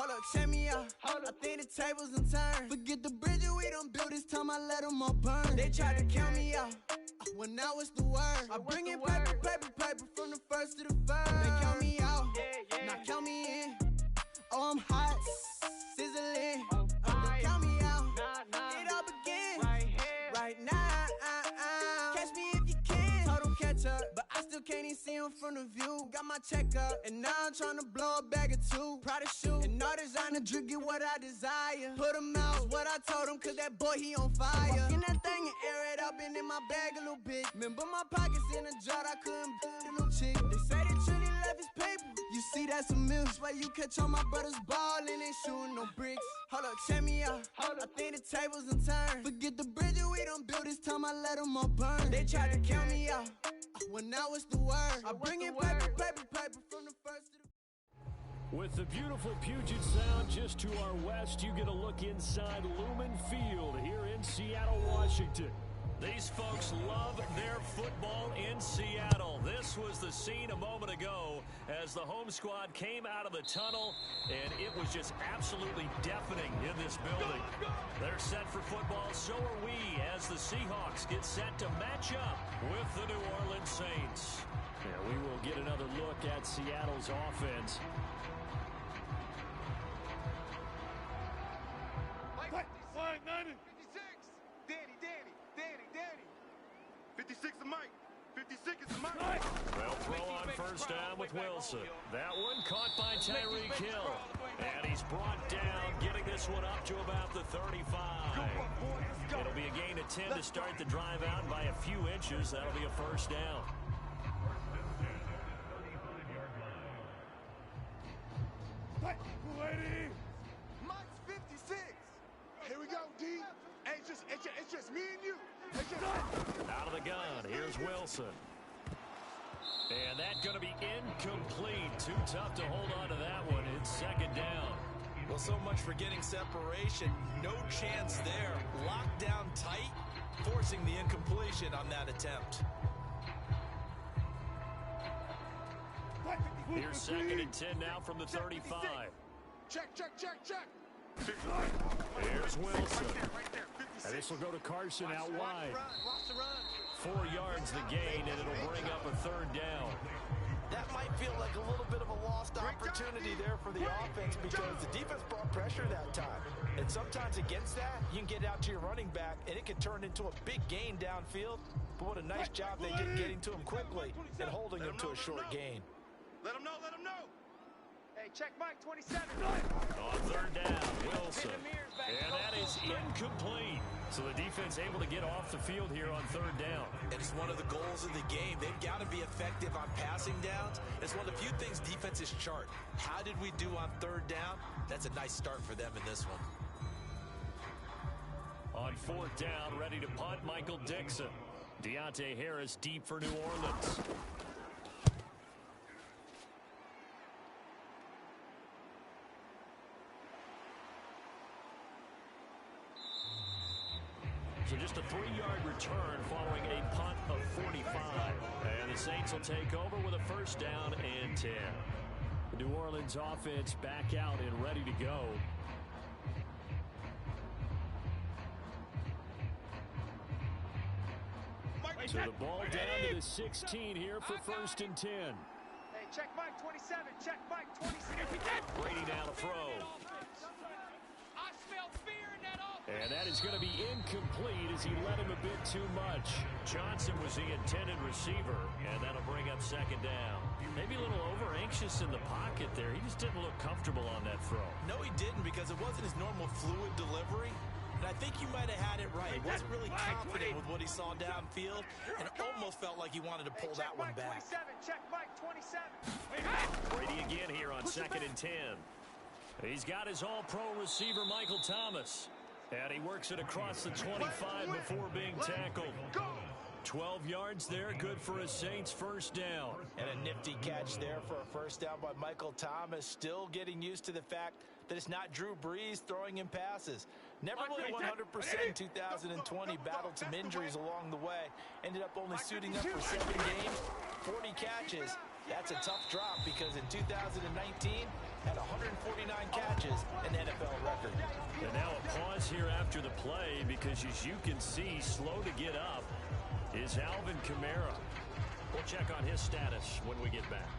Hold up, check me out. I think the tables done turned. Forget the bridge we done built, this time I let them all burn. They tried to count me out, when now it's the word. I bring in paper from the first to the third. They count me out, now count me in. Oh, I'm hot, sizzling. They count me out, it all begin. Right now, catch me if you can. Total catch up, but I still can't even see him from the view. Got my check up, and now I'm trying to blow a bag or two. Proud of shoe, and all designer drip, get what I desire. Put him out, what I told him, cause that boy, he on fire. Walk in that thing and air it up, and in my bag a little bit. Remember my pockets in a jar, I couldn't beat a little chick. They say they truly left his paper. You see, that's a milk. Why you catch all my brothers ballin', ain't shooting no bricks. Hold up, check me out. I think the tables done turned. Forget the bridge we done built, this time I let them all burn. They tried to count me out, when now it's the word. I bring in paper from the first to the... With the beautiful Puget Sound just to our west, you get a look inside Lumen Field here in Seattle, Washington. These folks love their football in Seattle. This was the scene a moment ago as the home squad came out of the tunnel, and it was just absolutely deafening in this building. They're set for football, so are we, as the Seahawks get set to match up with the New Orleans Saints. Yeah, we will get another look at Seattle's offense. Flag 90. 56 to Mike. 56 is to Mike. They'll throw on first down with Wilson. That one caught by Tyreek Hill. And he's brought down, getting this one up to about the 35. It'll be a gain of 10 to start the drive out by a few inches. That'll be a first down. Mike's 56. Here we go, D. Hey, it's just me and you. Out of the gun, here's Wilson. And that's going to be incomplete. Too tough to hold on to that one. It's second down. Well, so much for getting separation. No chance there. Locked down tight, forcing the incompletion on that attempt. Here's second and 10 now from the 35. Check. Here's Wilson. And this will go to Carson out wide. 4 yards the gain, and it'll bring up a third down. That might feel like a little bit of a lost opportunity there for the offense because the defense brought pressure that time. And sometimes against that, you can get out to your running back, and it can turn into a big gain downfield. But what a nice job they did getting to him quickly and holding him to a short gain. Let him know. Hey, check Mike, 27. On third down, Wilson. And that is incomplete. So the defense able to get off the field here on third down. And it's one of the goals of the game. They've got to be effective on passing downs. It's one of the few things defenses chart. How did we do on third down? That's a nice start for them in this one. On fourth down, ready to punt, Michael Dixon. Deontay Harris deep for New Orleans. So just a 3-yard return following a punt of 45. And the Saints will take over with a first down and 10. The New Orleans offense back out and ready to go. So the ball down to the 16 here for first and 10. Hey, check Mike, 27. Check Mike, 27. Brady down to throw. I smell fear in that offense. And that is going to be incomplete as he led him a bit too much. Johnson was the intended receiver, and that'll bring up second down. Maybe a little over-anxious in the pocket there. He just didn't look comfortable on that throw. No, he didn't because it wasn't his normal fluid delivery. And I think you might have had it right. He wasn't really confident with what he saw downfield, and it almost felt like he wanted to pull that one back. Check Mike, 27. Brady again here on second and 10. He's got his all-pro receiver, Michael Thomas. And he works it across the 25 before being tackled. 12 yards there, good for a Saints first down. And a nifty catch there for a first down by Michael Thomas. Still getting used to the fact that it's not Drew Brees throwing him passes. Never really 100% in 2020. Battled some injuries along the way. Ended up only suiting up for 7 games, 40 catches, That's a tough drop because in 2019, had 149 catches, an NFL record. And now a pause here after the play because, as you can see, slow to get up is Alvin Kamara. We'll check on his status when we get back.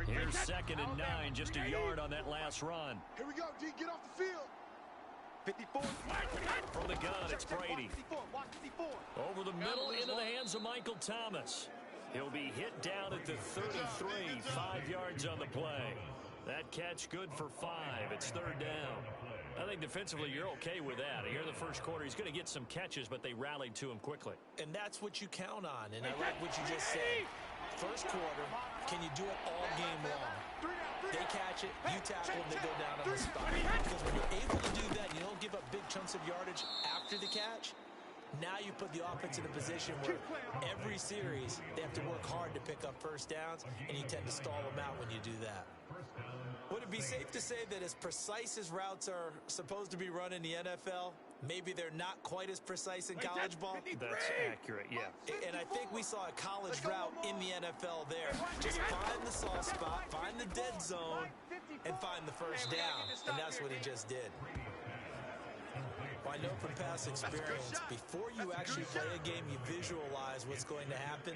Here's 2nd and 9, just a yard on that last run. Here we go, D. Get off the field. 54. From the gun, it's Brady. Watch 54. Over the middle, into the hands of Michael Thomas. He'll be hit down at the 33, 5 yards on the play. That catch good for 5. It's 3rd down. I think defensively you're okay with that. Here in the first quarter, he's going to get some catches, but they rallied to him quickly. And that's what you count on, and I like what you just said. First quarter, can you do it all game long? They catch it, you tackle them, they go down on the spot. Because when you're able to do that, you don't give up big chunks of yardage after the catch. Now you put the offense in a position where every series they have to work hard to pick up first downs, and you tend to stall them out when you do that. Would it be safe to say that as precise as routes are supposed to be run in the NFL, maybe they're not quite as precise in college ball? That's accurate, yeah. And I think we saw a college route in the NFL there. Just find the soft spot, find the dead zone, and find the first down. And that's what he just did. I know from past experience, before you actually play a game, you visualize what's going to happen.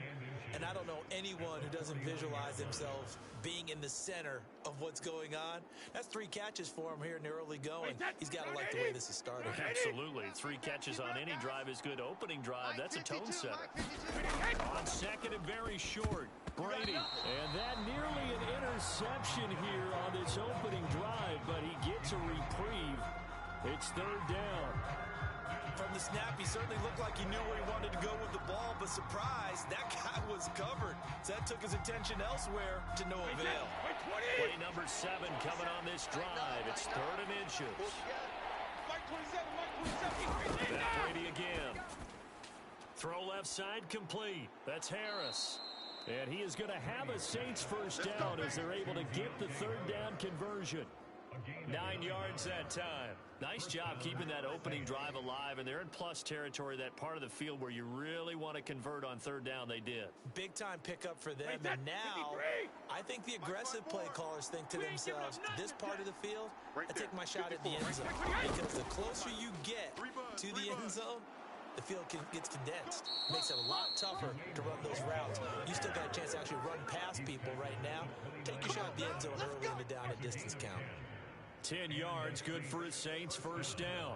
And I don't know anyone who doesn't visualize themselves being in the center of what's going on. That's 3 catches for him here in the early going. He's got to like the way this is starting. Absolutely. 3 catches on any drive is good. Opening drive, that's a tone setter. On 2nd and very short, Brady. And that nearly an interception here on this opening drive, but he gets a reprieve. It's 3rd down. From the snap, he certainly looked like he knew where he wanted to go with the ball, but surprise, that guy was covered. So that took his attention elsewhere to no avail. Play number 7 coming on this drive. It's 3rd and inches. Back Brady again. Throw left side complete. That's Harris. And he is going to have a Saints first down as they're able to get the 3rd down conversion. 9 yards that time. Nice job keeping that opening drive alive, and they're in plus territory, that part of the field where you really want to convert on 3rd down. They did. Big time pickup for them, and now I think the aggressive play callers think to themselves, this part of the field, I take my shot at the end zone, because the closer you get to the end zone, the field gets condensed. Makes it a lot tougher to run those routes. You still got a chance to actually run past people right now. Take your shot at the end zone early in the down and distance count. 10 yards, good for a Saints first down.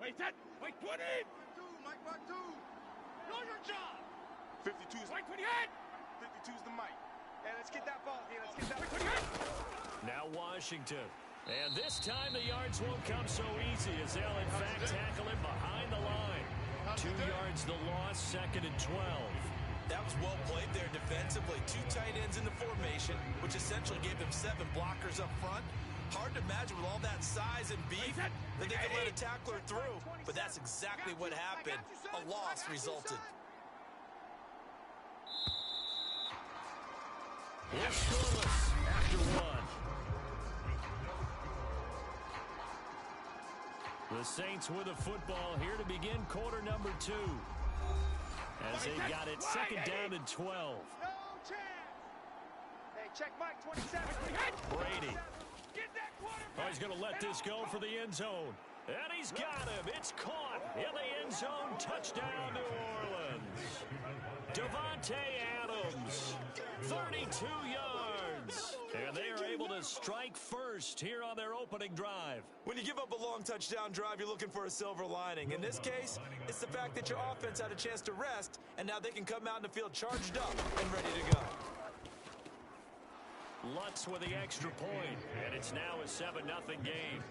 Wait, 20! Mike, Mike, 2. Know your job! 52's Mike, 28! 52's the Mike. Hey, let's get that ball here. Let's get that. Now Washington. And this time the yards won't come so easy as they'll in fact tackle him behind the line. 2 yards the loss, 2nd and 12. That was well played there defensively. 2 tight ends in the formation, which essentially gave them 7 blockers up front. Hard to imagine with all that size and beef that they could let a tackler through. But that's exactly what happened. A loss resulted. We're scoreless after 1. The Saints with a football here to begin quarter number 2. As they got it 2nd down and 12. No chance. Hey, check Mike, 27. Brady. Get that quarterback! Oh, he's going to let this go for the end zone. And he's got him. It's caught in the end zone. Touchdown, New Orleans. Devontae Adams, 32 yards. And they are able to strike first here on their opening drive. When you give up a long touchdown drive, you're looking for a silver lining. In this case, it's the fact that your offense had a chance to rest, and now they can come out in the field charged up and ready to go. Lutz with the extra point, and it's now a 7-0 game.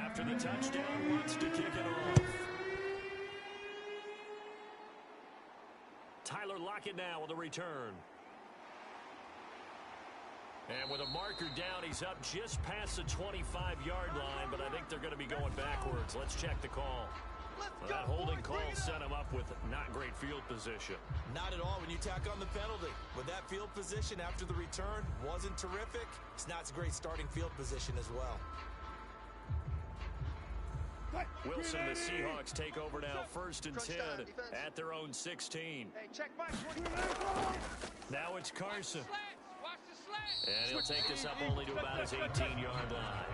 after the touchdown wants to kick it off. Tyler Lockett now with a return. And with a marker down, he's up just past the 25-yard line, but I think they're going to be going backwards. Let's check the call. That holding call set him up with not great field position. Not at all when you tack on the penalty. With that field position after the return wasn't terrific, it's not a great starting field position as well. Wilson and the Seahawks take over now, 1st and 10 at their own 16. Hey, check Mike. Now it's Carson. And he'll take this up only to about his 18-yard line.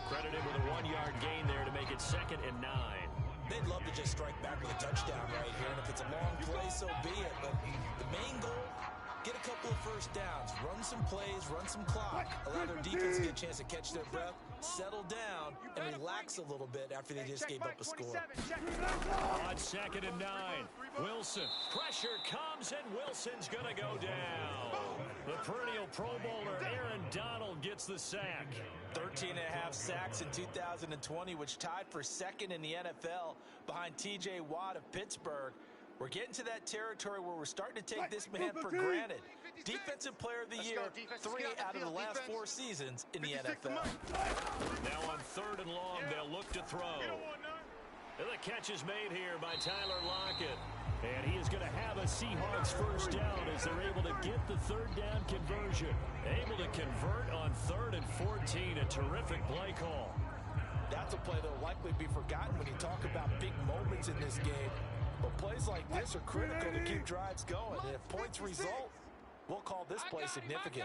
Credited with a 1-yard gain there to make it 2nd and 9. They'd love to just strike back with a touchdown right here, and if it's a long play, so be it. But the main goal, get a couple of first downs, run some plays, run some clock, allow their defense to get a chance to catch their breath, settle down, and relax a little bit after they just gave up a score. On 2nd and 9, Wilson. Pressure comes, and Wilson's going to go down. The perennial Pro Bowler Aaron Donald gets the sack. 13 and a half sacks in 2020, which tied for 2nd in the NFL behind T.J. Watt of Pittsburgh. We're getting to that territory where we're starting to take this man for granted. Defensive Player of the Year, 3 out of the last 4 seasons in the NFL. Now on 3rd and long, they'll look to throw. And the catch is made here by Tyler Lockett. And he is going to have a Seahawks first down as they're able to get the 3rd down conversion. Able to convert on 3rd and 14. A terrific play call. That's a play that will likely be forgotten when you talk about big moments in this game. But plays like this are critical to keep drives going. And if points result, we'll call this play significant.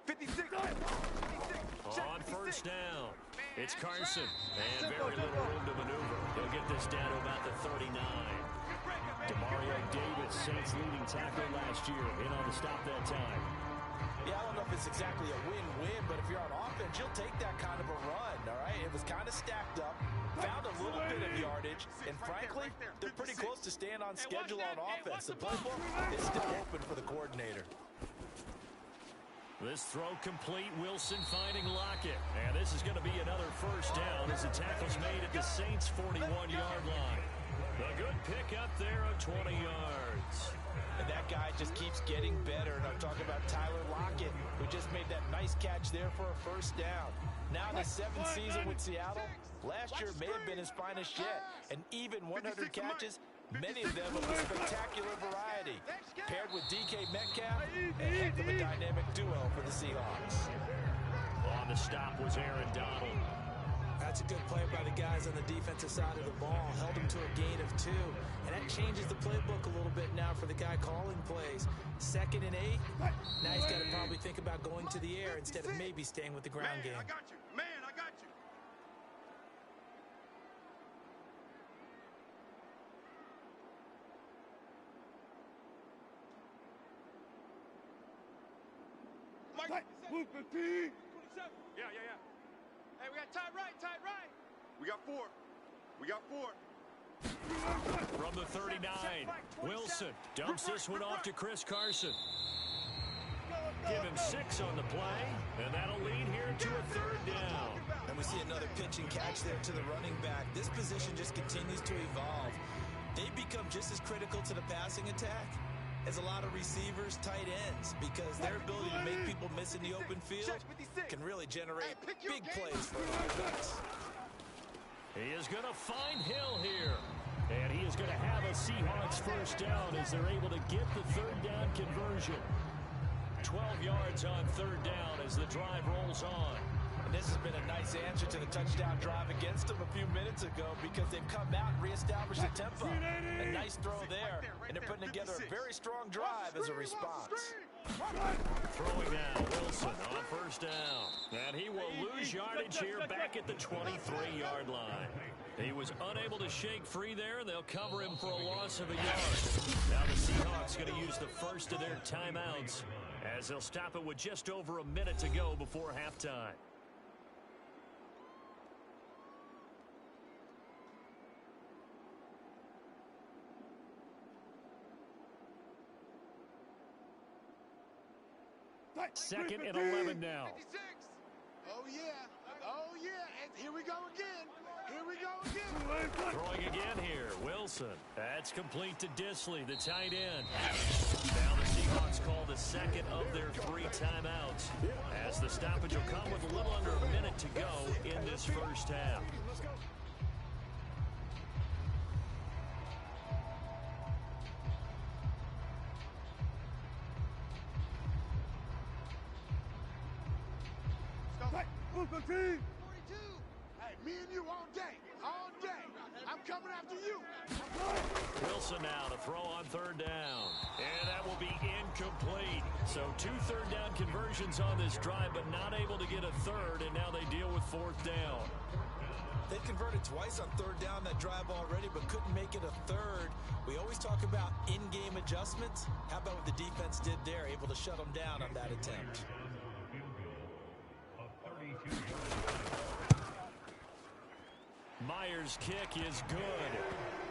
56. On 1st down, it's Carson. And very little room to maneuver. He'll get this down to about the 39. Demario Davis, Saints leading tackler last year, in on the stop that time. Yeah, I don't know if it's exactly a win-win, but if you're on offense, you'll take that kind of a run, all right? It was kind of stacked up, found a little bit of yardage, and frankly, they're pretty close to staying on schedule on offense. The playbook is still open for the coordinator. This throw complete, Wilson finding Lockett. And this is going to be another first down as the tackle's made at the Saints' 41-yard line. A good pick up there of 20 yards. And that guy just keeps getting better. And I'm talking about Tyler Lockett, who just made that nice catch there for a first down. Now in his 7th season with Seattle, last year may have been his finest yet. And even 100 catches, many of them of a spectacular variety. Paired with DK Metcalf, a heck of a dynamic duo for the Seahawks. On the stop was Aaron Donald. That's a good play by the guys on the defensive side of the ball. Held him to a gain of 2. And that changes the playbook a little bit now for the guy calling plays. 2nd and 8. Now he's got to probably think about going to the air instead of maybe staying with the ground game. I got you. Man, I got you. Mike, move the P. 27. Yeah. Hey, we got tight right. We got 4. From the 39, Wilson dumps this one off to Chris Carson. Give him 6 on the play, and that'll lead here to a 3rd down. And we see another pitch and catch there to the running back. This position just continues to evolve. They become just as critical to the passing attack as a lot of receivers, tight ends, because their ability to make people miss in the open field can really generate big plays for an offense. He is going to find Hill here. And he is going to have a Seahawks first down as they're able to get the 3rd down conversion. 12 yards on 3rd down as the drive rolls on. And this has been a nice answer to the touchdown drive against them a few minutes ago because they've come out and reestablished the tempo. A nice throw there, and they're putting together a very strong drive as a response. Throwing now, Wilson on 1st down. And he will lose yardage here back at the 23-yard line. He was unable to shake free there, and they'll cover him for a loss of a yard. Now the Seahawks going to use the first of their timeouts as they'll stop it with just over a minute to go before halftime. Second and 11 now. 56. Oh, yeah. Here we go again. Here we go again. Throwing again here. Wilson. That's complete to Disley, the tight end. Now the Seahawks call the second of their 3 timeouts, as the stoppage will come with a little under a minute to go in this first half. Let's go. Let's go. 42. Hey, me and you all day. All day. I'm coming after you. Wilson now to throw on 3rd down. And that will be incomplete. So 2 third-down conversions on this drive, but not able to get a third, and now they deal with 4th down. They converted twice on 3rd down that drive already, but couldn't make it a 3rd. We always talk about in-game adjustments. How about what the defense did there, able to shut them down on that attempt? Myers' kick is good.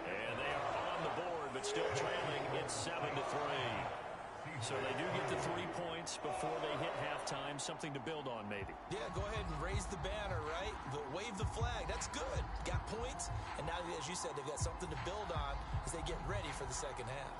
And they are on the board, but still trailing. It's 7-3. So they do get the 3 points before they hit halftime. Something to build on, maybe. Yeah, go ahead and raise the banner, right? But wave the flag. That's good. Got points. And now, as you said, they've got something to build on as they get ready for the second half.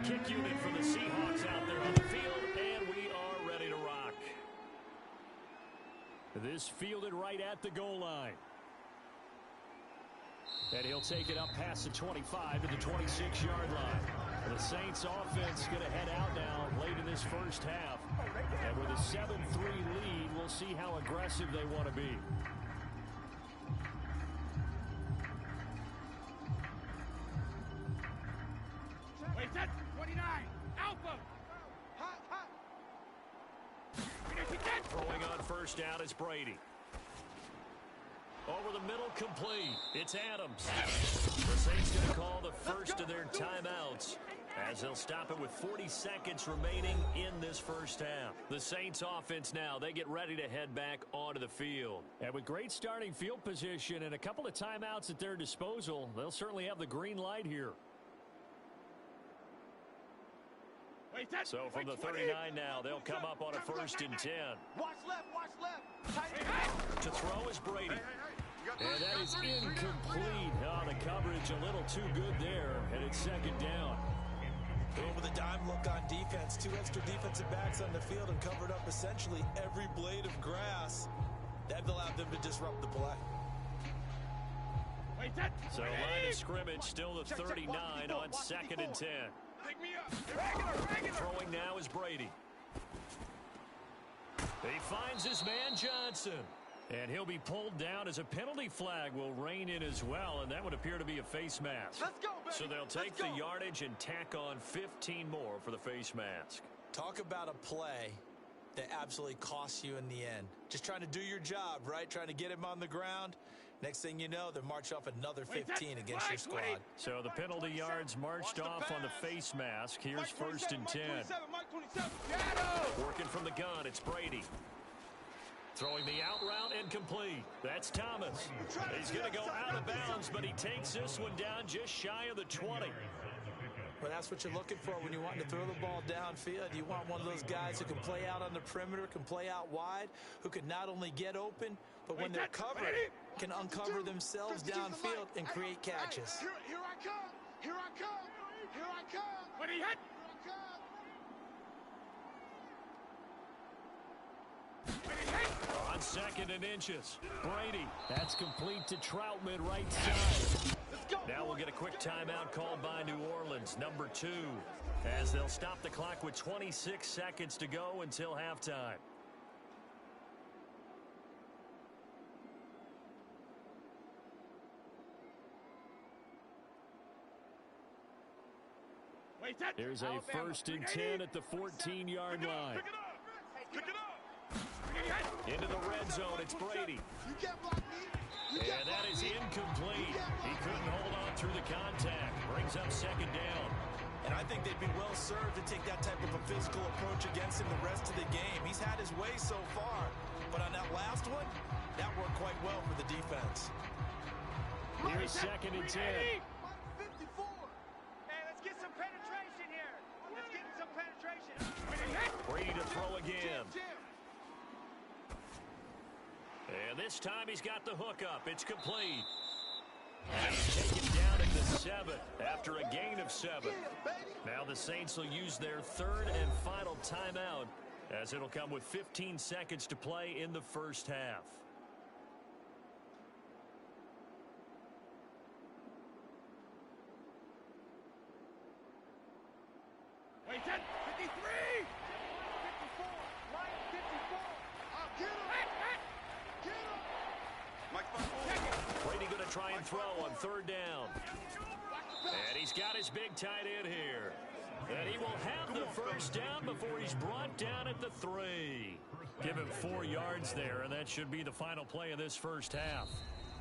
Kick unit for the Seahawks out there on the field, and we are ready to rock. This fielded right at the goal line. And he'll take it up past the 25 to the 26-yard line. The Saints offense going to head out now late in this first half. And with a 7-3 lead, we'll see how aggressive they want to be. Wait, that's 29. Alpha. Hot, hot. Throwing on 1st down is Brady. Over the middle, complete. It's Adams. The Saints going to call the first of their timeouts, as they'll stop it with 40 seconds remaining in this first half. The Saints offense now, they get ready to head back onto the field. And with great starting field position and a couple of timeouts at their disposal, they'll certainly have the green light here. So from the 39 now, they'll come up on a 1st and 10. Watch left, watch left. To throw is Brady. And that is incomplete. Oh, the coverage a little too good there, and it's 2nd down. With a dime look on defense, 2 extra defensive backs on the field and covered up essentially every blade of grass. That allowed them to disrupt the play. So line of scrimmage still the 39 on 2nd and 10. Pick me up. Regular. Throwing now is Brady. He finds his man Johnson. And he'll be pulled down as a penalty flag will rein in as well, and that would appear to be a face mask. Let's go, baby. So they'll take the yardage and tack on 15 more for the face mask. Talk about a play that absolutely costs you in the end. Just trying to do your job, right? Trying to get him on the ground. Next thing you know, they march off another 15 against your squad. So the penalty yards marched off on the face mask. Here's 1st and 10. Working from the gun, it's Brady. Throwing the out route incomplete. That's Thomas. He's going to go out of bounds, but he takes this one down just shy of the 20. Well, that's what you're looking for when you want to throw the ball downfield. You want one of those guys who can play out on the perimeter, can play out wide, who can not only get open, but when they're covered, can uncover themselves downfield and create catches. Here I come. Here I come. Here I come. When he hit. On 2nd and inches, Brady. That's complete to Troutman right side. Now we'll get a quick timeout called by New Orleans, number 2, as they'll stop the clock with 26 seconds to go until halftime. Here's a 1st and 10 at the 14-yard line. Pick it up. Into the red zone, it's Brady. And that is incomplete. He couldn't hold on through the contact. Brings up second down. And I think they'd be well served to take that type of a physical approach against him the rest of the game. He's had his way so far. But on that last one, that worked quite well for the defense. Here's second and 10. Hey, let's get some penetration here. Let's get some penetration. Brady to throw again. And this time he's got the hookup. It's complete. And he's taken down at the 7 after a gain of 7. Now the Saints will use their third and final timeout, as it'll come with 15 seconds to play in the first half. Wait, 10, 53! 54, line 54. I'll get him! Get him! Mike, Brady going to try and throw on third down. And he's got his big tight end here. And he will have the first down before he's brought down at the 3. Give him 4 yards there, and that should be the final play of this first half.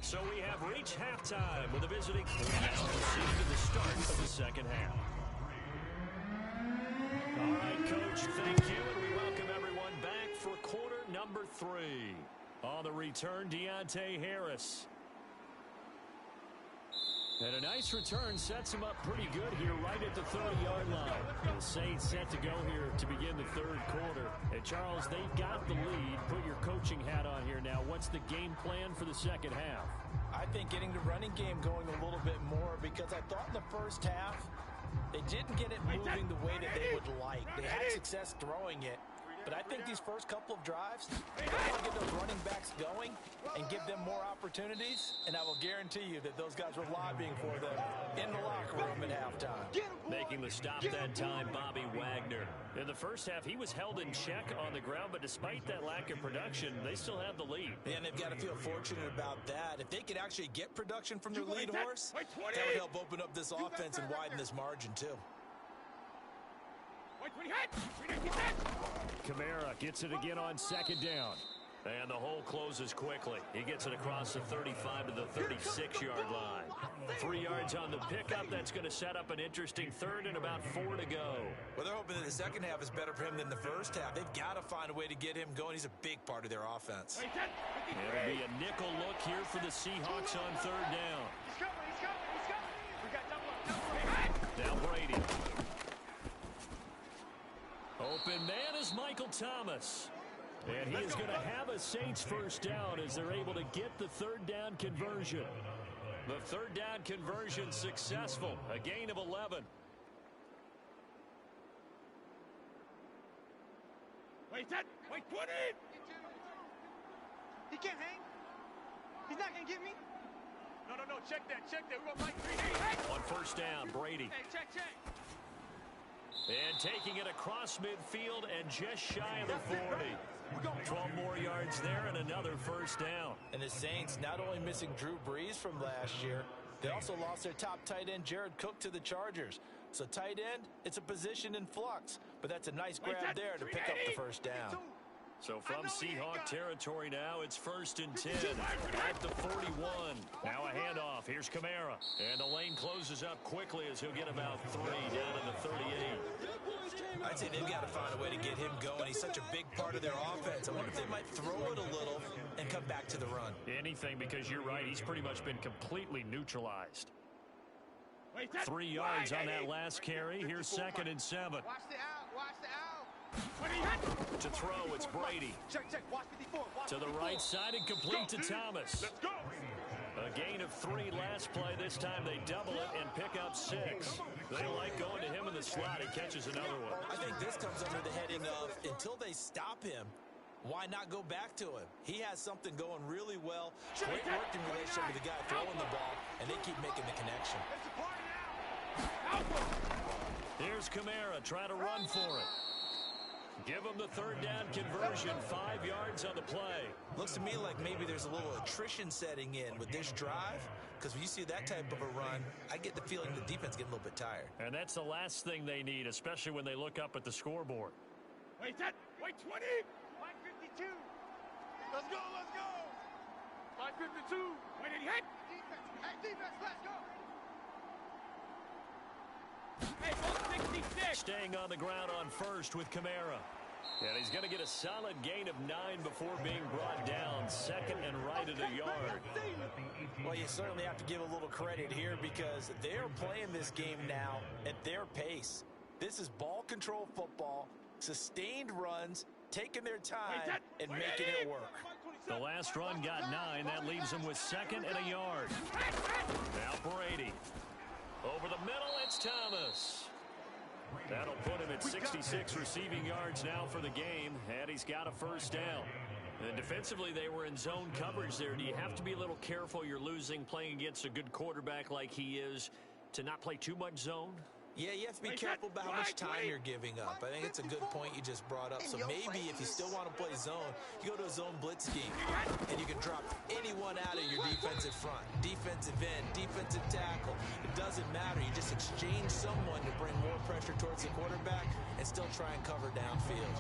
So we have reached halftime with a visiting now proceeding to the start of the second half. All right, Coach, thank you, and we welcome everyone back for quarter number 3. On the return, Deontay Harris. And a nice return sets him up pretty good here right at the 30-yard line. The Saints set to go here to begin the third quarter. And, Charles, they've got the lead. Put your coaching hat on here now. What's the game plan for the second half? I think getting the running game going a little bit more, because I thought in the first half they didn't get it moving the way that they would like. They had success throwing it. But I think these first couple of drives, they want to get those running backs going and give them more opportunities. And I will guarantee you that those guys were lobbying for them in the locker room at halftime. Making the stop that time, Bobby Wagner. In the first half, he was held in check on the ground, but despite that lack of production, they still have the lead. And they've got to feel fortunate about that. If they could actually get production from their lead horse, that would help open up this offense and widen this margin too. Kamara gets it again on second down. And the hole closes quickly. He gets it across the 35 to the 36-yard line. 3 yards on the pickup. That's going to set up an interesting third and about 4 to go. Well, they're hoping that the second half is better for him than the first half. They've got to find a way to get him going. He's a big part of their offense. It'll be a nickel look here for the Seahawks on third down. He's coming. We got double. Now Brady. Open man is Michael Thomas. And he is going to have a Saints first down as they're able to get the third down conversion. The third down conversion successful. A gain of 11. Wait, 20! He can't hang. He's not going to get me. No, check that. We're going to fight 3. On first down, Brady. Hey, check. And taking it across midfield and just shy of the 40. 12 more yards there and another first down. And the Saints not only missing Drew Brees from last year, they also lost their top tight end, Jared Cook, to the Chargers. So tight end, it's a position in flux. But that's a nice grab there to pick up the first down. So from Seahawk territory now, it's 1st and 10 at the 41. Now a handoff. Here's Kamara. And the lane closes up quickly as he'll get about 3 down in the 38. I'd say they've got to find a way to get him going. He's such a big part of their offense. I wonder if they might throw it a little and come back to the run. Anything, because you're right. He's pretty much been completely neutralized. 3 yards on that last carry. Here's 2nd and 7. Watch the out. To throw, it's Brady. Check. Watch 54. To the right side and complete to Thomas. Let's go. A gain of 3 last play. This time they double it and pick up 6. They like going to him in the slot. He catches another one. I think this comes under the heading of, until they stop him, why not go back to him? He has something going really well. Great working relationship with the guy throwing the ball, and they keep making the connection. Here's Kamara trying to run for it. Give him the third down conversion, 5 yards on the play. Looks to me like maybe there's a little attrition setting in with this drive, because when you see that type of a run, I get the feeling the defense getting a little bit tired. And that's the last thing they need, especially when they look up at the scoreboard. Wait, 20. Line 52. Let's go, let's go. Line 52. Where did he hit? Defense, hey, defense, let's go. Hey, ball 66. Staying on the ground on first with Kamara. And he's going to get a solid gain of 9 before being brought down. Second and right at a yard. Well, you certainly have to give a little credit here because they're playing this game now at their pace. This is ball control football, sustained runs, taking their time and making it work. The last run got 9. That leaves him with second and a yard. Now Brady. Over the middle, it's Thomas. That'll put him at 66 receiving yards now for the game, and he's got a first down. And defensively, they were in zone coverage there. Do you have to be a little careful you're losing playing against a good quarterback like he is to not play too much zone? Yeah, you have to be careful about how much time you're giving up. I think it's a good point you just brought up. So maybe if you still want to play zone, you go to a zone blitz scheme, and you can drop anyone out of your defensive front. Defensive end, defensive tackle. It doesn't matter. You just exchange someone to bring more pressure towards the quarterback and still try and cover downfield.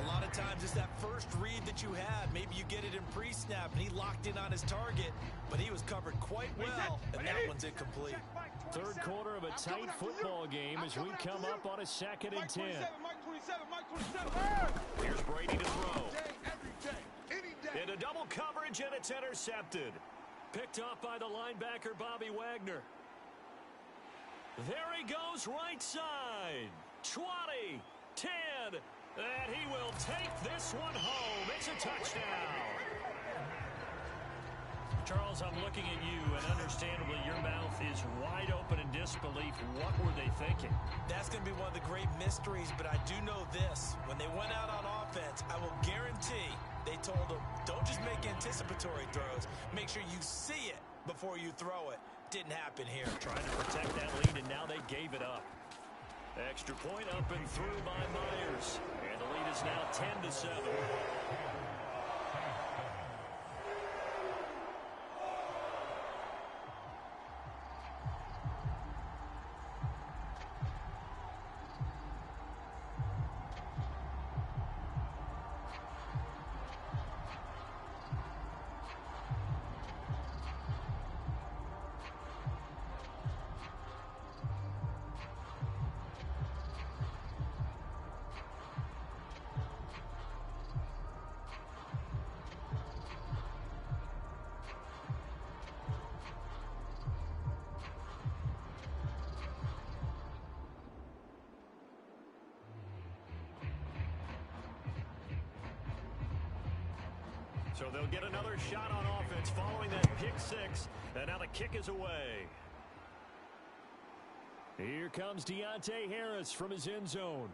A lot of times it's that first read that you have. Maybe you get it in pre-snap, and he locked in on his target, but he was covered quite well, and that one's incomplete. Third quarter of a tight football game as we come up on a 2nd and 10. Here's Brady to throw. Into double coverage, and it's intercepted. Picked off by the linebacker, Bobby Wagner. There he goes, right side. 20, 10, and he will take this one home. It's a touchdown. Charles, I'm looking at you, and understandably, your mouth is wide open in disbelief. What were they thinking? That's going to be one of the great mysteries, but I do know this. When they went out on offense, I will guarantee they told them, don't just make anticipatory throws. Make sure you see it before you throw it. Didn't happen here. Trying to protect that lead, and now they gave it up. Extra point up and through by Myers. And the lead is now 10-7. So they'll get another shot on offense following that pick 6. And now the kick is away. Here comes Deontay Harris from his end zone.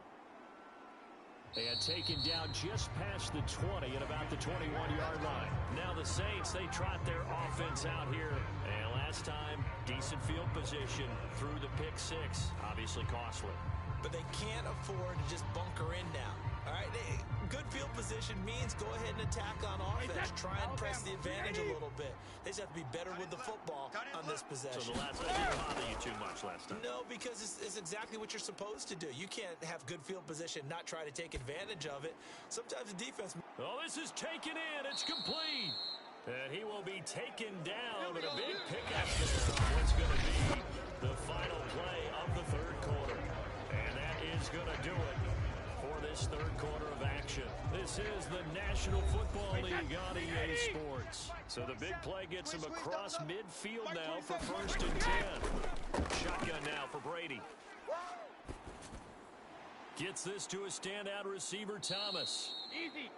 And taken down just past the 20 at about the 21-yard line. Now the Saints, they trot their offense out here. And last time, decent field position through the pick 6. Obviously costly. But they can't afford to just bunker in now. All right, good field position means go ahead and attack on offense. Try and press the advantage a little bit. They just have to be better with the football on this possession. So the last one didn't bother you too much last time? No, because it's exactly what you're supposed to do. You can't have good field position, not try to take advantage of it. Sometimes the defense... Oh, this is taken in. It's complete. And he will be taken down with a big pickup there on what's going to be the final play of the third quarter. And that is going to do it for this third quarter of action. This is the National Football League on EA Sports. So the big play gets him across midfield now for 1st and 10. Shotgun now for Brady. Gets this to a standout receiver, Thomas. Easy.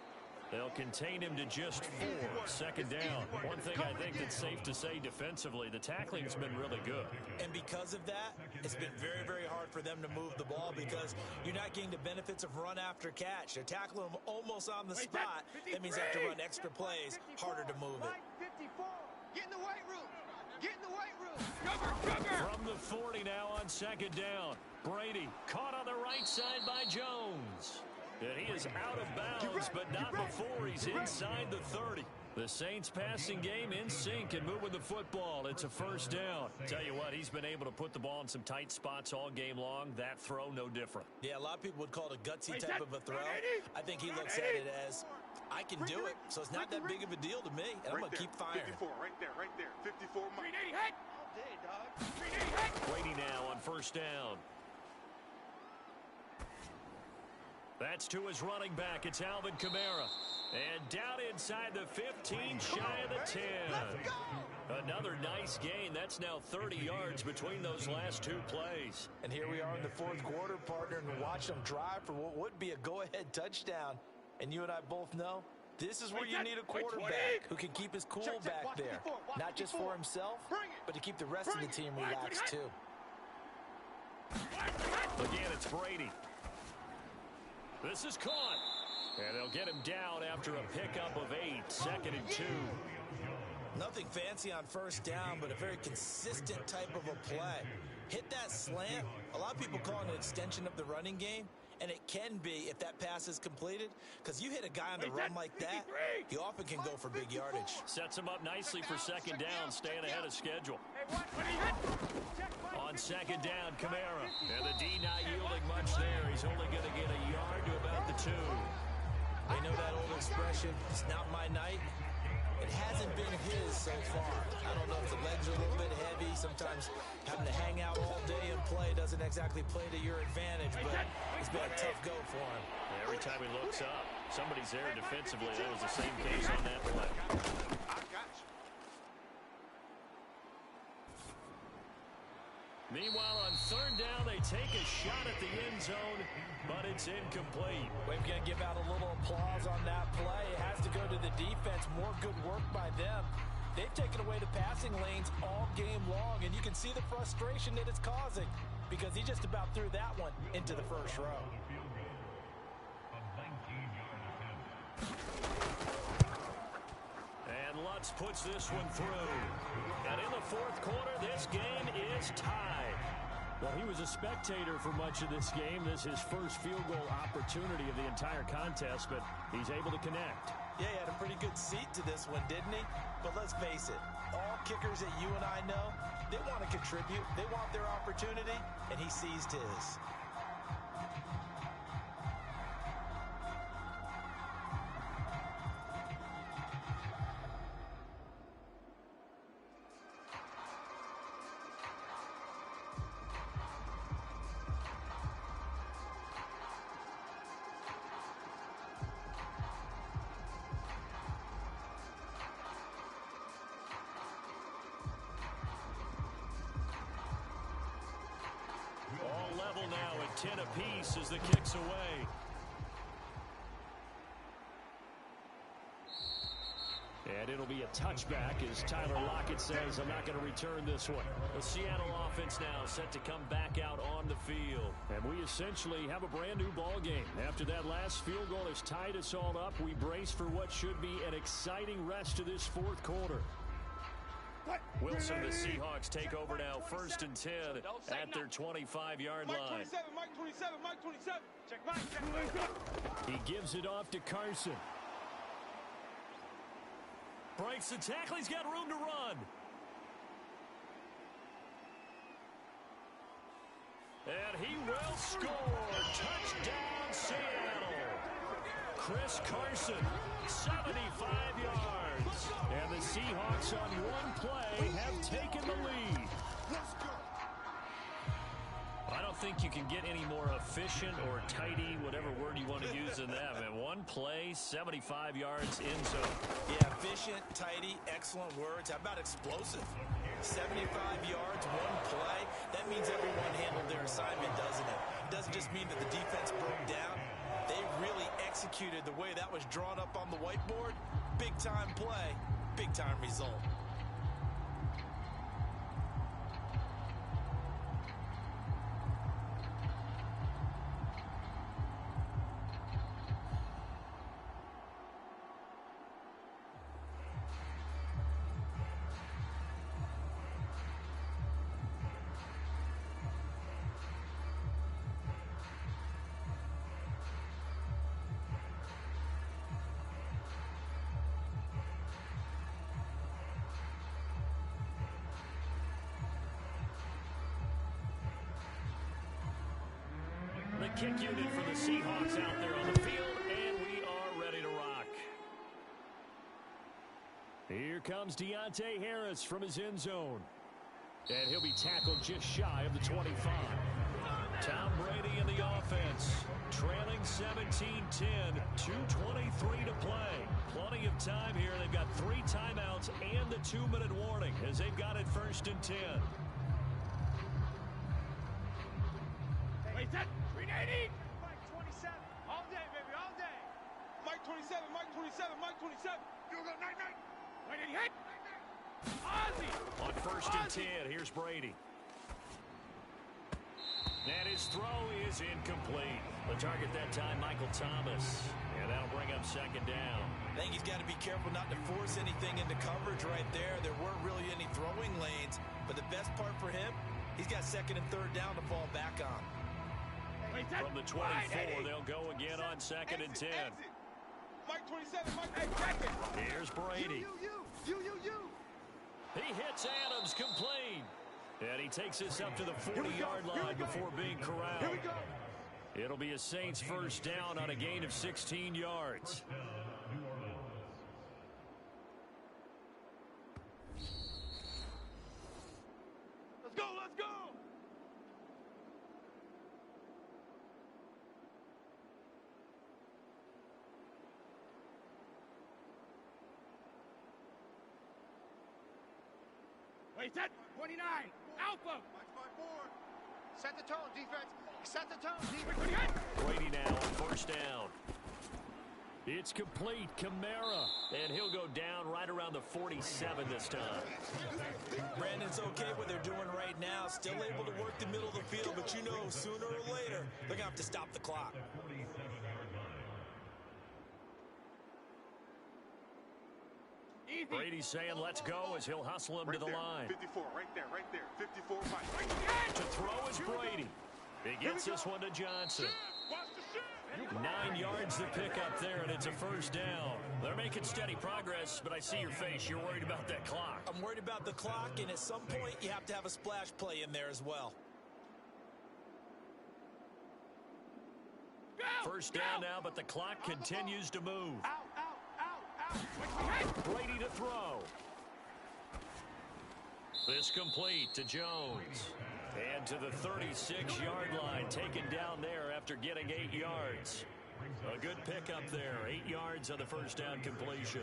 They'll contain him to just 4. 2nd down. One thing I think that's safe to say defensively, the tackling's been really good. And because of that, it's been very, very hard for them to move the ball because you're not getting the benefits of run after catch. They're tackling them almost on the spot. That means they have to run extra plays, harder to move it. 54. Get in the weight room. Get in the weight room. From the 40 now on 2nd down. Brady caught on the right side by Jones. And he is out of bounds, but not before he's inside the 30. The Saints passing game in sync and moving the football. It's a 1st down. Tell you what, he's been able to put the ball in some tight spots all game long. That throw, no different. Yeah, a lot of people would call it a gutsy type of a throw. I think he looks at it as I can do it, so it's not that big of a deal to me, and I'm going to keep firing. 54, right there. 54 miles. All day, dog. Brady now on first down. That's to his running back. It's Alvin Kamara. And down inside the 15, shy of the 10. Let's go! Another nice gain. That's now 30 yards between those last two plays. And here we are in the fourth quarter, partner, and watch them drive for what would be a go-ahead touchdown. And you and I both know this is where you need a quarterback who can keep his cool back there. Not just for himself, but to keep the rest of the team relaxed too. Again, it's Brady. This is caught. And they'll get him down after a pickup of 8, 2nd and 2. Nothing fancy on first down, but a very consistent type of a play. Hit that slant. A lot of people call it an extension of the running game, and it can be if that pass is completed, because you hit a guy on the run like that, he often can go for big yardage. Sets him up nicely for second down, staying ahead of schedule. On second down, Kamara. And the D not yielding much there. He's only going to get a yard to about the 2. They know that old expression, it's not my night. It hasn't been his so far. I don't know if the legs are a little bit heavy. Sometimes having to hang out all day and play doesn't exactly play to your advantage, but it's been a tough go for him. Every time he looks up, somebody's there defensively. That was the same case on that play. I got you. Meanwhile, on third down, they take a shot at the end zone, but it's incomplete. We're going to give out a little applause on that play. It has to go to the defense. More good work by them. They've taken away the passing lanes all game long, and you can see the frustration that it's causing because he just about threw that one into the first row. And Lutz puts this one through. And in the fourth quarter, this game is tied. Well, he was a spectator for much of this game. This is his first field goal opportunity of the entire contest, but he's able to connect. Yeah, he had a pretty good seat to this one, didn't he? But let's face it, all kickers that you and I know, they want to contribute. They want their opportunity, and he seized his. Now at 10 apiece as the kick's away. And it'll be a touchback as Tyler Lockett says, I'm not going to return this one. The Seattle offense now set to come back out on the field. And we essentially have a brand new ball game. After that last field goal has tied us all up, we brace for what should be an exciting rest of this fourth quarter. Wilson, the Seahawks take over now, 1st and 10 at their 25-yard line. Mike 27. Check Mike. He gives it off to Carson. Breaks the tackle. He's got room to run. And he will score. Touchdown, Seattle. Chris Carson, 75 yards. And the Seahawks on one play have taken the lead. I don't think you can get any more efficient or tidy, whatever word you want to use in that. Man, one play, 75 yards in zone. Yeah, efficient, tidy, excellent words. How about explosive? 75 yards, one play. That means everyone handled their assignment, doesn't it? It doesn't just mean that the defense broke down. They really executed the way that was drawn up on the whiteboard. Big-time play, big-time result. The kick unit for the Seahawks out there on the field, and we are ready to rock. comes Deontay Harris from his end zone. And he'll be tackled just shy of the 25. Tom Brady in the offense, trailing 17-10, 2:23 to play. Plenty of time here. They've got 3 timeouts and the 2-minute warning as they've got it 1st and 10. Wait, that 380. Mike 27. All day, baby, all day. Mike 27, Mike 27, Mike 27. You go, night, night. Wait, did he hit? Ozzy. On 1st and 10, here's Brady. And his throw is incomplete. The target that time, Michael Thomas. And that'll bring up 2nd down. I think he's got to be careful not to force anything into coverage right there. There weren't really any throwing lanes. But the best part for him, he's got 2nd and 3rd down to fall back on. From the 24, they'll go again on 2nd and 10. Mike 27, Mike, hey, jacket. Here's Brady. You. He hits Adams complete. And he takes this up to the 40-yard line before being corralled. Here we go. It'll be a Saints 1st down on a gain of 16 yards. Let's go, let's go. Wait, set 29. Alpha. Watch my board. Set the tone, defense. Set the tone, defense. Brady now on 1st down. It's complete. Kamara. And he'll go down right around the 47 this time. Brandon's okay what they're doing right now. Still able to work the middle of the field, but you know sooner or later they're going to have to stop the clock. Brady's saying let's go as he'll hustle him to the line. 54, right there. 54, Mike. To throw is Brady. He gets this one to Johnson. 9 yards to pick up there, and it's a 1st down. They're making steady progress, but I see your face. You're worried about that clock. I'm worried about the clock, and at some point you have to have a splash play in there as well. 1st down now, but the clock continues to move. Out. Brady to throw. This complete to Jones. And to the 36-yard line, taken down there after getting 8 yards. A good pickup there, 8 yards on the 1st down completion.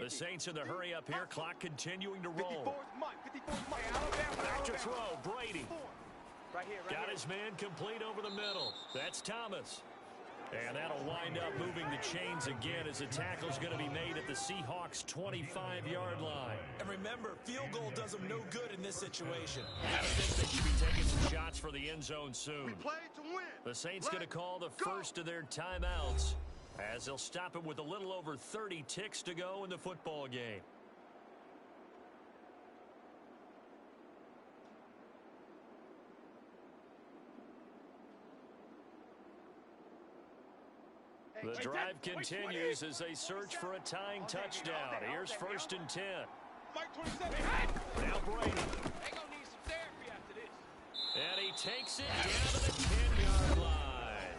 The Saints in the hurry up here, clock continuing to roll. 54's Mike. Back to throw, Brady. Right here. Got his man complete over the middle. That's Thomas. And that'll wind up moving the chains again as the tackle's going to be made at the Seahawks' 25-yard line. And remember, field goal does them no good in this situation. I think they should be taking some shots for the end zone soon. We play to win. The Saints going to call the first of their timeouts as they'll stop it with a little over 30 ticks to go in the football game. The drive continues as they search for a tying touchdown. Here's 1st and 10. Mike 27. Now Brady. They gonna need some therapy after this. And he takes it down to the 10-yard line.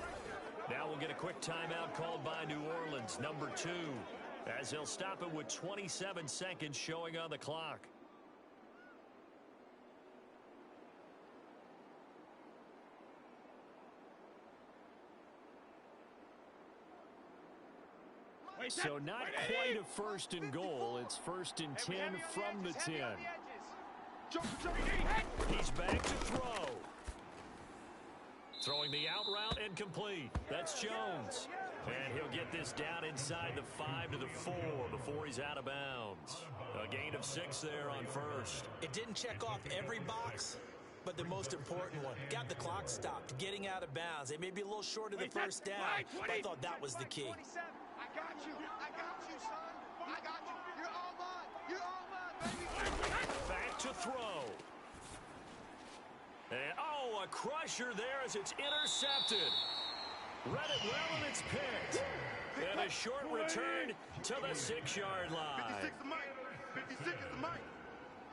Now we'll get a quick timeout called by New Orleans, number 2, as they'll stop it with 27 seconds showing on the clock. So not quite a 1st and goal. It's 1st and 10 from the 10. He's back to throw. Throwing the out route and complete. That's Jones. And he'll get this down inside the 5 to the 4 before he's out of bounds. A gain of 6 there on 1st. It didn't check off every box, but the most important one. Got the clock stopped, getting out of bounds. It may be a little short of the 1st down, but I thought that was the key. I got you, son. I got you. You're all mine, baby. Back to throw. And, a crusher there as it's intercepted. Read it well, and it's picked. And a short return to the 6-yard line. 56 is Mike. 56 is Mike.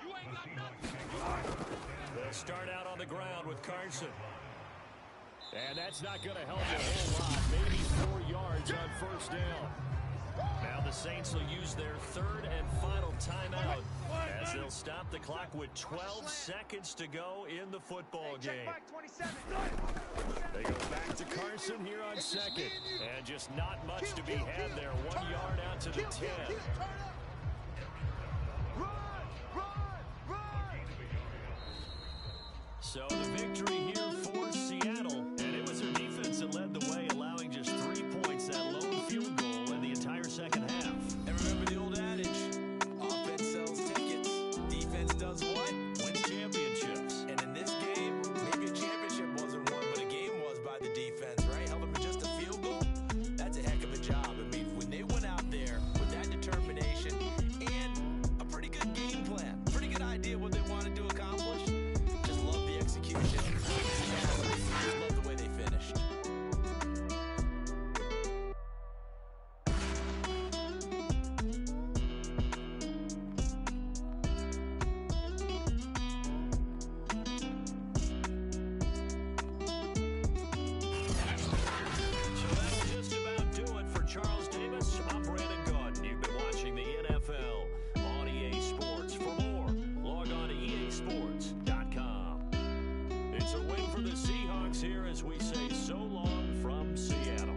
You ain't got nothing. They'll start out on the ground with Carson. And that's not going to help you a whole lot. Maybe 4 yards on first down. Now the Saints will use their third and final timeout as they'll stop the clock with 12 seconds to go in the football game. They go back to Carson here on second. And just not much to be had there. 1 yard out to the 10. So the victory here for Seattle. And it was their defense that led the way, allowing just 3 points, that lone field goal in the entire second half. And remember the old adage, offense sells tickets, defense does what? Wins championships. And in this game, maybe a championship wasn't won, but a game was by the defense, right? Held them to just a field goal. That's a heck of a job. I mean, when they went out there with that determination and a pretty good game plan, pretty good idea what they wanted to accomplish, just love the execution. Just love the way they finished. So that'll just about do it for Charles Davis. I'm Brandon Gaudin. You've been watching the NFL on EA Sports. For more, log on to easports.com. It's a win for the Seahawks here as we say so long from Seattle.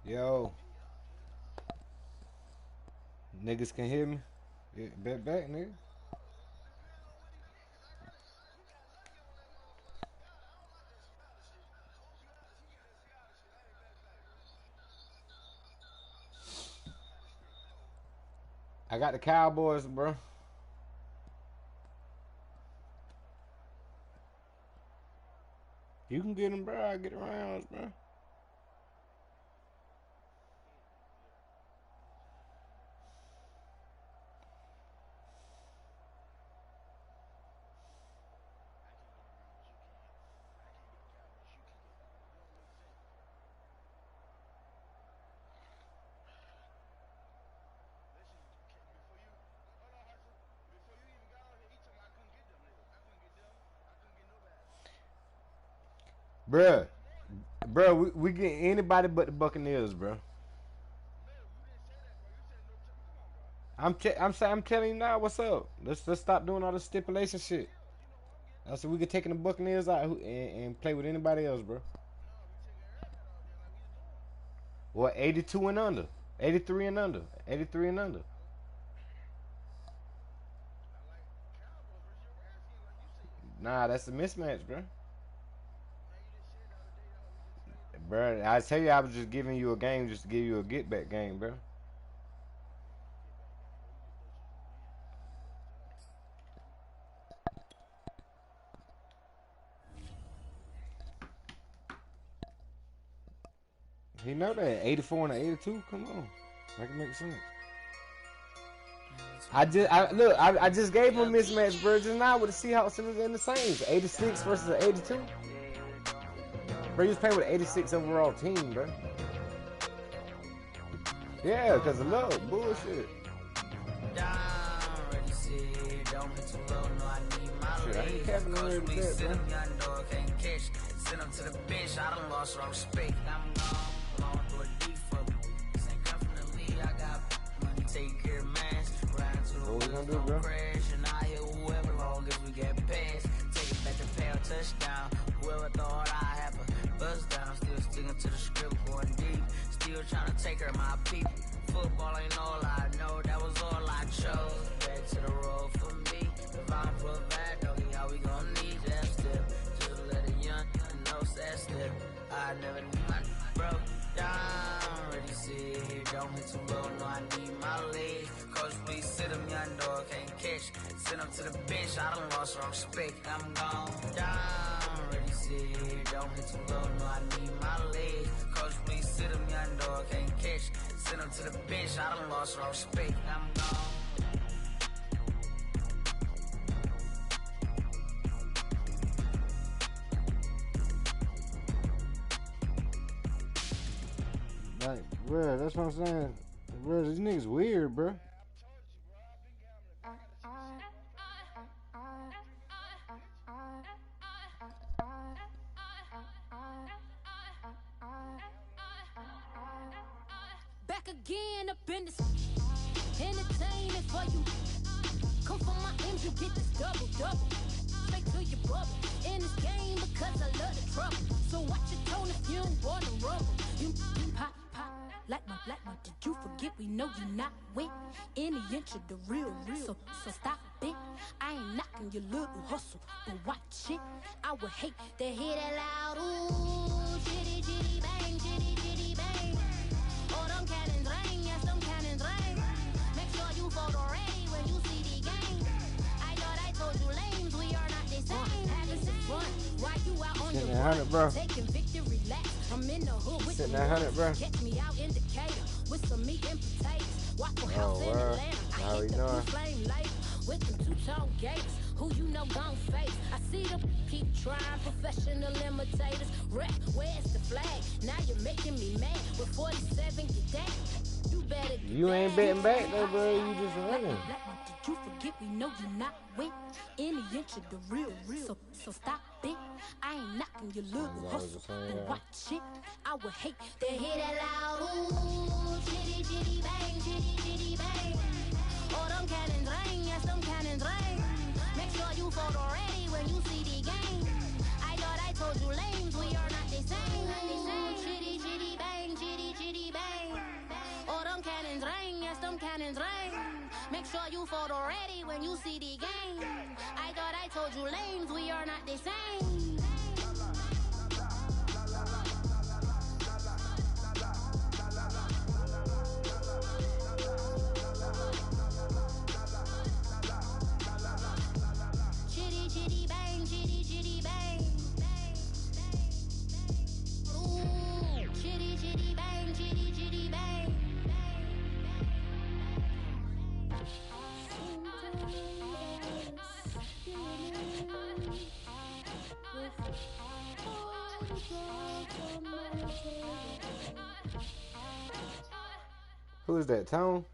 Yo, niggas can hear me? Yeah, bet back, nigga. I got the Cowboys, bro. You can get them, bro. I get around, bro. Bruh, we get anybody but the Buccaneers, bro. I'm telling you now, what's up? Let's stop doing all this stipulation shit. I said we could take the Buccaneers out and play with anybody else, bro. What, 82 and under, 83 and under, 83 and under. Nah, that's a mismatch, bro. Bro, I tell you, I was just giving you a game just to give you a get back game, bro. He know that 84 and 82. Come on, make it make sense. I just gave him a mismatch, bro. Just now with the Seahawks and the Saints, 86 versus 82. Bro, you was playing with an 86 overall team, bro. Yeah, because of love. Bullshit. Shit, I ain't capping on there with that, bro. Send them to the bench, I done lost all respect. I'm gone, blowing through a deep for me. This ain't come from the league, I got money take care of mans. Riding to the What we gonna wheels, do, don't bro? crash. And I hit whoever long as we get past. Take it back to pay a touchdown. Whoever thought I have a buzz down. Still sticking to the script, going deep. Still trying to take care of my people. Football ain't all I know, that was all I chose. Back to the road for me. If I provide, doggy, how we gon' need that step? Just let a young know that step. I never knew my broke down. Ready, sit here, don't hit too low, no, I need my legs. Coach, please sit him, young dog, can't catch. Send him to the bench, I done lost respect, I'm gone down. Ready, sit here, don't hit too low, no, I need my legs. Coach, please sit him, young dog, can't catch. Send him to the bench, I done lost respect, I'm gone. Like, bro, that's what I'm saying. Bro, these niggas weird, bro. Back again up in this entertainment for you. Come for my M's, you get this double. Straight to your bubble. In this game because I love the trouble. So watch your tone if you don't wanna rumble. You pop, like my. Did you forget we know you not with any inch of the real. So stop it. I ain't knocking your little hustle, but watch it. I would hate to hear that loud. Ooh, chitty chitty bang, chitty chitty bang. Oh, them cannons ring, yes, them cannons ring. Make sure you photo ready when you see the game. I thought I told you lames, we are not the same. Having some fun, while you out on Sitting the at 100, bro. taking victory laps. I'm in the hood with Sitting the at 100, bro. Catch me out in Decatur with some meat and potatoes. Waffle House in word. Atlanta. I How we hit the doing? blue flame later with them two-tone gates. Who you know gon' face? I see them keep trying, professional imitators. Rep, where's the flag? Now you're making me mad. With 47, get that. You better get You ain't betting back though, bro. You just running. Did you forget we know you not with any inch of the real. So stop it. I ain't knocking your little hustle, but watch it. I would hate to hear that loud. Ooh, chitty chitty bang, chitty chitty bang. Oh, them cannons ring, yes, them cannons ring. Make sure you photo ready when you see the game. I thought I told you lames, we are not the same. Chitty chitty bang, chitty chitty bang. Oh, them cannons ring, yes, them cannons ring. Make sure you photo ready when you see the game. I thought I told you lames, we are not the same. Chitty chitty bang, chitty chitty bang. Ooh, chitty chitty bang, chitty chitty bang. Who is that, Tone?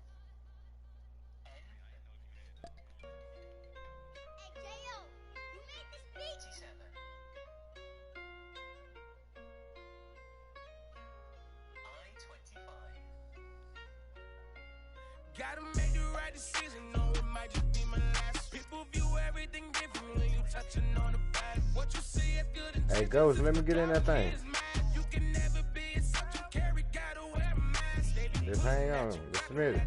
Gotta make the right decision, no, it might just be my last. People view everything different when you touching on the back. What you see is good and Hey, Ghost, let me get in that thing. you can never be such a carry, gotta wear a mask. Just hang on. Just a minute.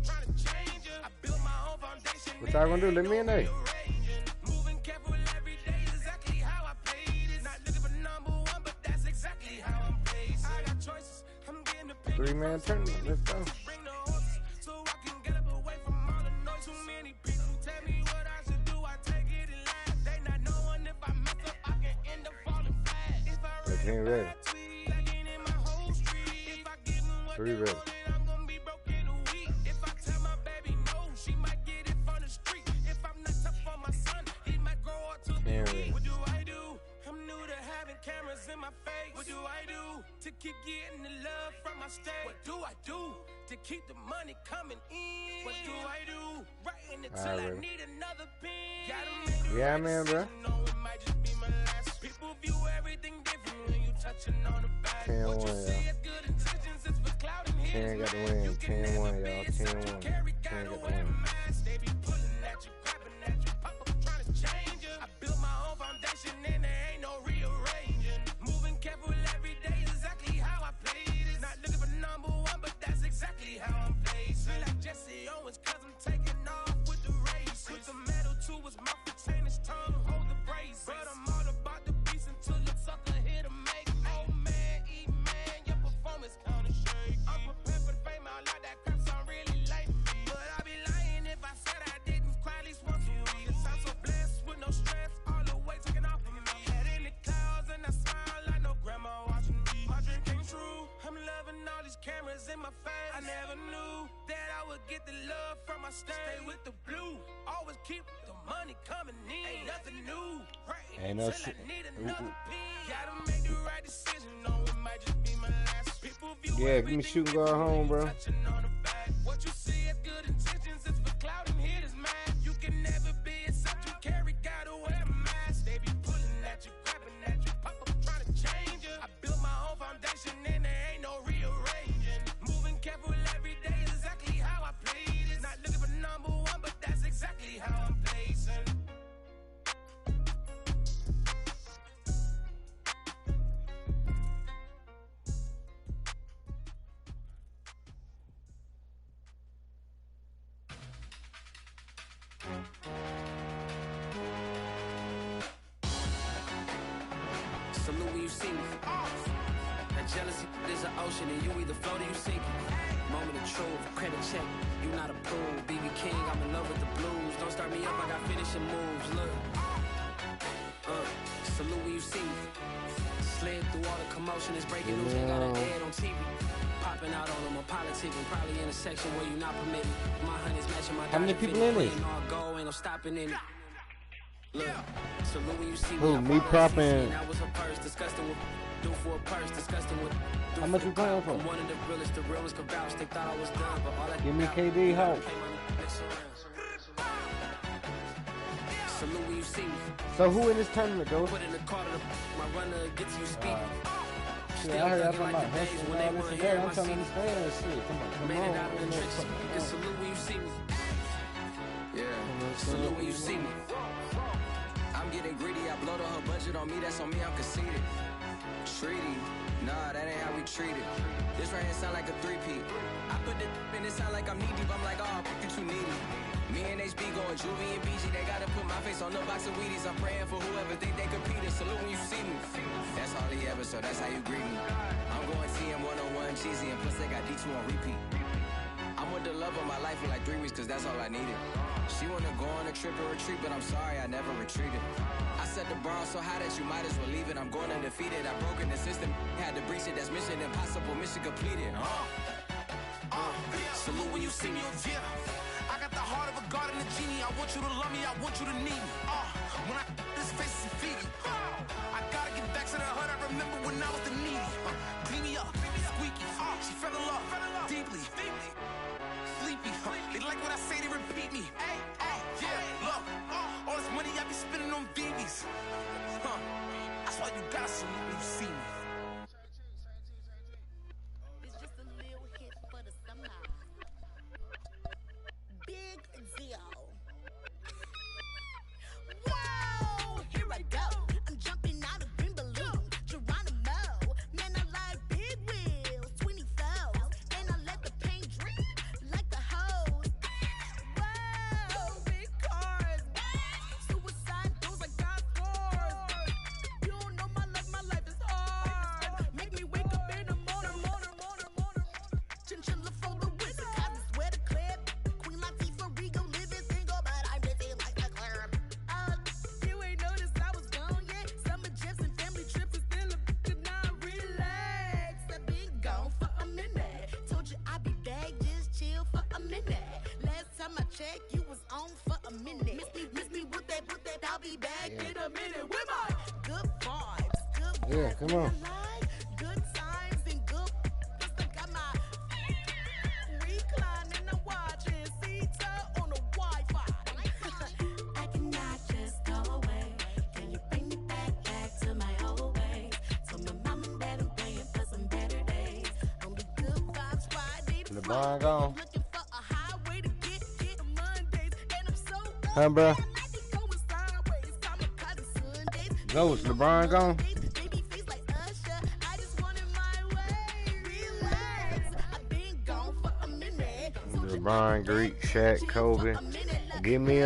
Trying to change it. I built my own foundation. What y'all gonna do? Let me in there. Moving careful every day, exactly how I paid it. Not looking for number one, but that's exactly how I'm paid. I got choices, I'm getting the pick. 3-man tournament. Let's go. Bring the horses, so I can get up away from all the noise. Too many people tell me what I should do, I take it and laugh. They not knowing if I mess up, I can end up falling flat. If I Ain't ready. tweet, in my whole street. If I give them what 3 ready. I'm gonna be broke in a week. If I tell my baby no, she might get it from the street. If I'm not tough for my son, he might grow up to be weak. What do I do? I'm new to having cameras in my face. What do I do to keep getting the love from my state? What do I do to keep the money coming in? What do I do? Writing until I need another pen. Gotta make the Yeah, right man, bro. decision. No, it might just be my last. People view everything different when you touching on the back. What you see is good intentions, it's for cloud and 10 got the win. 10-1, y'all. 10-1. 10 got the win. They be pulling at you, grabbing at you, pop up trying to change you. I built my own foundation and there ain't no rearranging. Moving careful every day is exactly how I play this. Not looking for number one, but that's exactly how I'm placed. Feel like Jesse Owens, cause I'm taking off with the race. Put the metal to his mouth, retain his tongue, hold the brace. But I'm all about the beats until the sucker hit a make. Oh man, man, your performance kinda shake. I'm prepared for the fame, I like that crap, so I'm really late. But I'd be lying if I said I didn't cry at least once a week. Cause I'm so blessed with no stress, all the weight taken off of me. Head in the clouds and I smile like no grandma watching me. My dream came true, I'm loving all these cameras in my face. I never knew that I would get the love from my stage. Stay with the blue, always keep the money coming in. Ain't nothing new, right? Ain't no Till I need another pin. Gotta make the right decision, no, it might just be my last. People view Yeah, give me shooting guard home, bro. What you see as good intentions is for cloud and hitters, man. You can never be except you carry, gotta wear a mask. They be pulling at you, grabbing at you, pop up trying to change you. I built my own foundation and there ain't no rearranging. Moving careful every day is exactly how I play this. Not looking for number one, but that's exactly how I'm placing. Salute when you see me. That jealousy is an ocean and you either float or you sink. Moment of truth, credit check, you not approved. BB King, I'm in love with the blues. Don't start me up, I got finishing moves. Look, salute when you see me. Slid through all the commotion, it's breaking news, ain't got an ad on TV. Popping out on them, I'm politicking, probably in a section where you not permitted. My honey's matching my How many people in it? Ain't all go, ain't no stopping in it. Look, salute when you see Who, me. me propping? That was a purse, disgusting with. Do for a purse, disgusting with. How much you playing for? I'm one of the realest, the realest could vouch. They thought I was done, but all I Give me KD help. Salute when you see me. So who in this tournament, though? Put in the car to the my runner gets you speak. Yeah, I heard y'all talking about hustling and all this and that. I'm trying to understand that shit. Come on. You can salute when you see me. Yeah, salute when you see me. I'm getting greedy, I blowed all her budget on me, that's on me, I'm conceited. Treaty, nah, that ain't how we treat it. This right here sound like a three-peat. I put the in it sound like I'm knee deep, I'm like, oh, you too needy. Me and HB going Juvie and BG, they gotta put my face on the box of Wheaties. I'm praying for whoever think they competing. Salute when you see me. That's all he ever, so that's how you greet me. I'm going TM 101 cheesy, and plus they got D2 on repeat. I'm with the love of my life for like 3 weeks, cause that's all I needed. She wanna go on a trip or retreat, but I'm sorry, I never retreated. I set the bar so high that you might as well leave it. I'm going undefeated, I've broken the system. Had to breach it, that's mission impossible, mission completed. Salute when you see me, yeah. I got the heart of a god and a genie. I want you to love me, I want you to need me. When I this face is Fiji. I gotta get back to the hood, I remember when I was the needy. Clean me up, squeaky. She fell in love, deeply. Sleepy, they like what I say, they repeat me. Yeah, look, all this money I be spending on BBs. That's why you gotta salute when you see me. It's just a little hit for the summer. Big deal. Whoa, here I go. I'm jumping out of green balloon. Geronimo, man, I like big wheels, 24, and I let the paint drip like the hose. Whoa, big cars, suicide doors, I got scores. You don't know my life is hard. Make me wake up in the morning. Chinchilla for the wizard, cause I swear to clip. Queen Latifah, Rigo, living single, but I'm busy like a clerk. You ain't noticed I was gone yet. Summer jets and family trips is still a could not relax. I've been gone for a minute. Told you I'd be back, just chill for a minute. Last time I checked, you was on for a minute. Miss me with that, I'll be back in a minute. With my good vibes, good vibes. Yeah, come on. Good times and good. I got my reclining and watching Sita on the Wi-Fi. I cannot just go away. Can you bring me back to my old ways? Told my mom and dad I'm praying for some better days. On the good vibes Friday. LeBron gone. Huh, bro? Ghost, LeBron gone. LeBron, Greek, Shaq, Kobe. Give me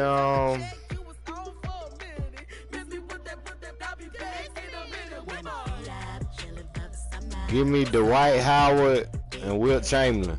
Give me Dwight Howard and Wilt Chamberlain.